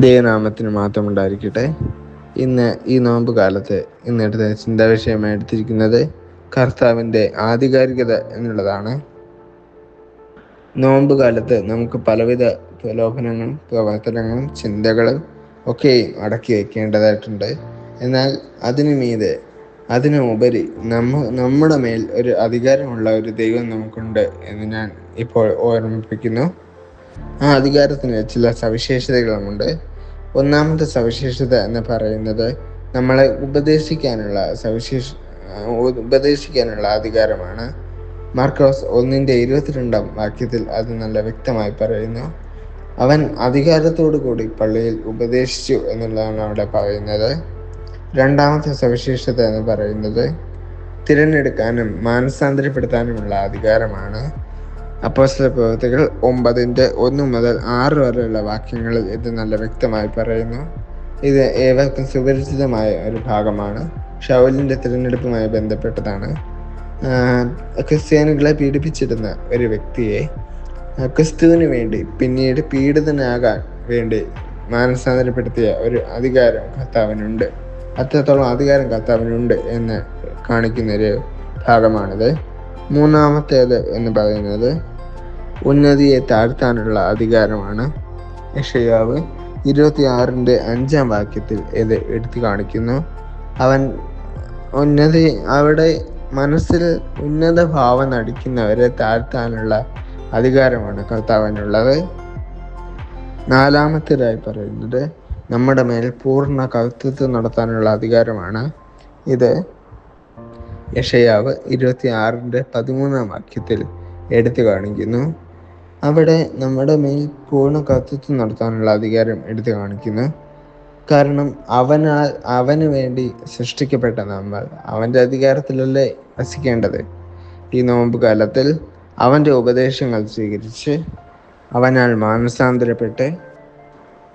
ദൈവനാമത്തിന് മാത്രം ഉണ്ടായിരിക്കട്ടെ. ഇന്ന് ഈ നോമ്പ് കാലത്ത് ഇന്നെടുത്ത ചിന്താ വിഷയമായി എടുത്തിരിക്കുന്നത് കർത്താവിൻ്റെ ആധികാരികത എന്നുള്ളതാണ്. നോമ്പ് കാലത്ത് നമുക്ക് പലവിധ പ്രലോഭനങ്ങളും പ്രവർത്തനങ്ങളും ചിന്തകളും ഒക്കെ അടക്കി വയ്ക്കേണ്ടതായിട്ടുണ്ട്. എന്നാൽ അതിനുപരി നമ്മുടെ മേൽ ഒരു അധികാരമുള്ള ഒരു ദൈവം നമുക്കുണ്ട് എന്ന് ഞാൻ ഇപ്പോൾ ഓർമ്മിപ്പിക്കുന്നു. ആ അധികാരത്തിന് ചില സവിശേഷതകളുമുണ്ട്. ഒന്നാമത്തെ സവിശേഷത എന്ന് പറയുന്നത് നമ്മളെ ഉപദേശിക്കാനുള്ള അധികാരമാണ്. മാർക്കോസ് 1:22 വാക്യത്തിൽ അത് നല്ല വ്യക്തമായി പറയുന്നു. അവൻ അധികാരത്തോടു കൂടി പള്ളിയിൽ ഉപദേശിച്ചു എന്നുള്ളതാണ് അവിടെ പറയുന്നത്. രണ്ടാമത്തെ സവിശേഷത എന്ന് പറയുന്നത് തിരഞ്ഞെടുക്കാനും മാനസാന്തരപ്പെടുത്താനുമുള്ള അധികാരമാണ്. അപ്പോസ്തലപ്രവൃത്തികൾ 9:1-6 വരെയുള്ള വാക്യങ്ങളിൽ ഇത് നല്ല വ്യക്തമായി പറയുന്നു. ഇത് ഏവർക്കും സുപരിചിതമായ ഒരു ഭാഗമാണ്. ശൗലിൻ്റെ തിരഞ്ഞെടുപ്പുമായി ബന്ധപ്പെട്ടതാണ്. ക്രിസ്ത്യാനികളെ പീഡിപ്പിച്ചിരുന്ന ഒരു വ്യക്തിയെ ക്രിസ്തുവിന് വേണ്ടി പിന്നീട് പീഡിതനാകാൻ വേണ്ടി മാനസാന്തരപ്പെടുത്തിയ ഒരു അധികാരം കർത്താവിനുണ്ട്. അത്രത്തോളം അധികാരം കർത്താവിനുണ്ട് എന്ന് കാണിക്കുന്നൊരു ഭാഗമാണിത്. മൂന്നാമത്തേത് എന്ന് പറയുന്നത് ഉന്നതിയെ താഴ്ത്താനുള്ള അധികാരമാണ്. യെശയ്യാവ് 26:5 വാക്യത്തിൽ ഇത് എടുത്തു കാണിക്കുന്നു. അവിടെ മനസ്സിൽ ഉന്നത ഭാവം നടിക്കുന്നവരെ താഴ്ത്താനുള്ള അധികാരമാണ് കർത്താവിനുള്ളത്. നാലാമത്തേതായി പറയുന്നത് നമ്മുടെ മേൽ പൂർണ്ണ കർത്തൃത്വം നടത്താനുള്ള അധികാരമാണ്. ഇത് യെശയ്യാവ് 26:13 വാക്യത്തിൽ എടുത്തു കാണിക്കുന്നു. അവിടെ നമ്മുടെ മേൽ പൂർണ്ണ കർത്തൃത്വം നടത്താനുള്ള അധികാരം എടുത്തു കാണിക്കുന്നു. കാരണം അവന് വേണ്ടി സൃഷ്ടിക്കപ്പെട്ട നമ്മൾ അവൻ്റെ അധികാരത്തിലല്ലേ വസിക്കേണ്ടത്. ഈ നോമ്പ് കാലത്തിൽ അവൻ്റെ ഉപദേശങ്ങൾ സ്വീകരിച്ച് അവനാൽ മാനസാന്തരപ്പെട്ട്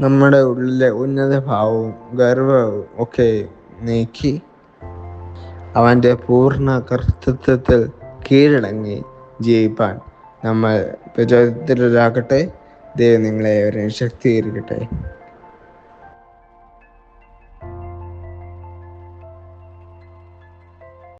നമ്മുടെ ഉള്ളിലെ ഉന്നത ഭാവവും ഗർവവും ഒക്കെ നീക്കി അവൻ്റെ പൂർണ്ണ കർത്തൃത്വത്തിൽ കീഴടങ്ങി ജീവിപ്പാൻ നമ്മൾ പ്രചോദിതരാകട്ടെ. ദൈവം നിങ്ങളെ ശക്തീകരിക്കട്ടെ.